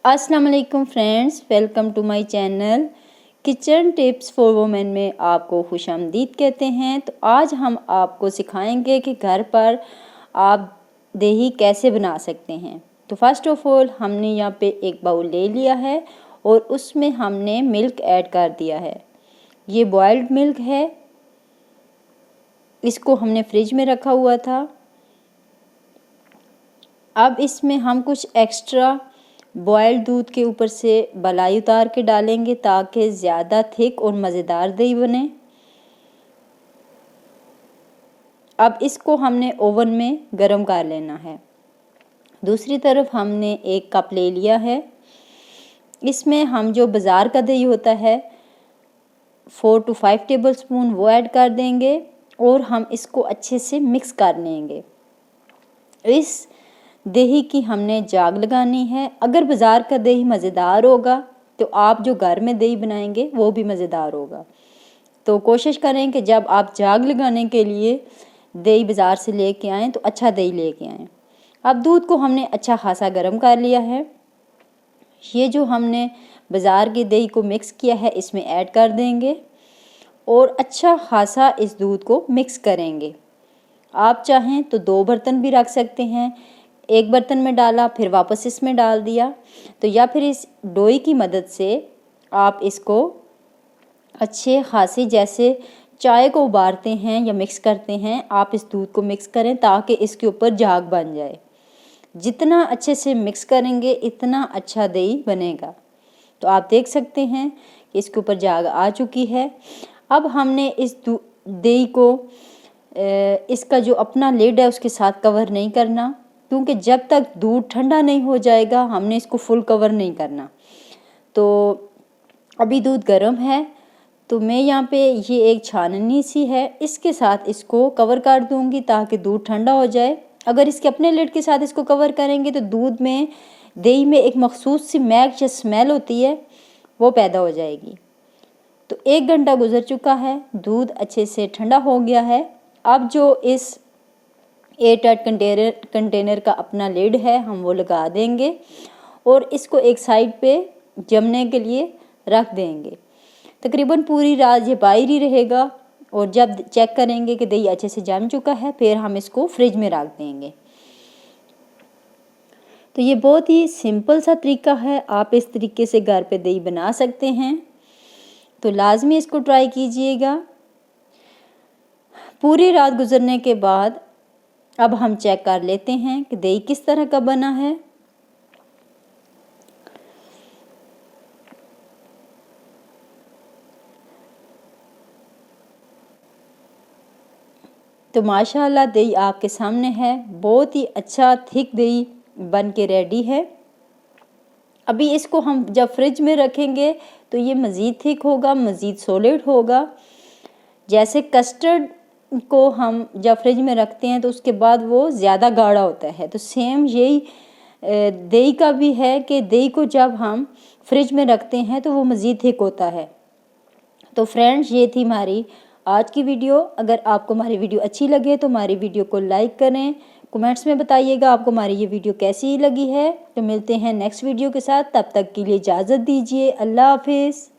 अस्सलाम वालेकुम friends, welcome to my channel kitchen tips for women में आपको खुशामदीद कहते हैं। तो आज हम आपको सिखाएंगे कि घर पर आप दही कैसे बना सकते हैं। तो फर्स्ट ऑफ ऑल हमने यहाँ पे एक बाउल ले लिया है और उसमें हमने मिल्क ऐड कर दिया है। ये बॉइल्ड मिल्क है, इसको हमने फ्रिज में रखा हुआ था। अब इसमें हम कुछ एक्स्ट्रा बॉयल्ड दूध के ऊपर से मलाई उतार के डालेंगे ताकि ज़्यादा थिक और मज़ेदार दही बने। अब इसको हमने ओवन में गरम कर लेना है। दूसरी तरफ हमने एक कप ले लिया है, इसमें हम जो बाज़ार का दही होता है 4 to 5 टेबलस्पून वो ऐड कर देंगे और हम इसको अच्छे से मिक्स कर लेंगे। इस दही की हमने जाग लगानी है। अगर बाज़ार का दही मज़ेदार होगा तो आप जो घर में दही बनाएंगे वो भी मज़ेदार होगा। तो कोशिश करें कि जब आप जाग लगाने के लिए दही बाज़ार से लेके आएँ तो अच्छा दही लेके आएँ। अब दूध को हमने अच्छा खासा गर्म कर लिया है। ये जो हमने बाज़ार की दही को मिक्स किया है इसमें ऐड कर देंगे और अच्छा खासा इस दूध को मिक्स करेंगे। आप चाहें तो 2 बर्तन भी रख सकते हैं, एक बर्तन में डाला फिर वापस इसमें डाल दिया, तो या फिर इस डोई की मदद से आप इसको अच्छे खासी जैसे चाय को उबालते हैं या मिक्स करते हैं, आप इस दूध को मिक्स करें ताकि इसके ऊपर झाग बन जाए। जितना अच्छे से मिक्स करेंगे इतना अच्छा दही बनेगा। तो आप देख सकते हैं कि इसके ऊपर झाग आ चुकी है। अब हमने इस दही को इसका जो अपना लिड है उसके साथ कवर नहीं करना, क्योंकि जब तक दूध ठंडा नहीं हो जाएगा हमने इसको फुल कवर नहीं करना। तो अभी दूध गर्म है तो मैं यहाँ पे ये एक छाननी सी है इसके साथ इसको कवर कर दूंगी ताकि दूध ठंडा हो जाए। अगर इसके अपने लिड के साथ इसको कवर करेंगे तो दूध में दही में एक मखसूस सी महक या स्मेल होती है वो पैदा हो जाएगी। तो 1 घंटा गुजर चुका है, दूध अच्छे से ठंडा हो गया है। अब जो इस एयरटाइट कंटेनर का अपना लिड है हम वो लगा देंगे और इसको एक साइड पे जमने के लिए रख देंगे। तकरीबन पूरी रात ये बाहर ही रहेगा और जब चेक करेंगे कि दही अच्छे से जम चुका है फिर हम इसको फ्रिज में रख देंगे। तो ये बहुत ही सिंपल सा तरीका है, आप इस तरीके से घर पे दही बना सकते हैं। तो लाजमी इसको ट्राई कीजिएगा। पूरी रात गुजरने के बाद अब हम चेक कर लेते हैं कि दही किस तरह का बना है। तो माशाल्लाह दही आपके सामने है, बहुत ही अच्छा थिक दही बन के रेडी है। अभी इसको हम जब फ्रिज में रखेंगे तो ये मज़ीद थिक होगा, मज़ीद सॉलिड होगा। जैसे कस्टर्ड को हम जब फ्रिज में रखते हैं तो उसके बाद वो ज़्यादा गाढ़ा होता है, तो सेम यही दही का भी है कि दही को जब हम फ्रिज में रखते हैं तो वो मज़ीद थिक होता है। तो फ्रेंड्स ये थी हमारी आज की वीडियो। अगर आपको हमारी वीडियो अच्छी लगे तो हमारी वीडियो को लाइक करें, कमेंट्स में बताइएगा आपको हमारी ये वीडियो कैसी लगी है। तो मिलते हैं नेक्स्ट वीडियो के साथ, तब तक के लिए इजाज़त दीजिए। अल्लाह हाफिज़।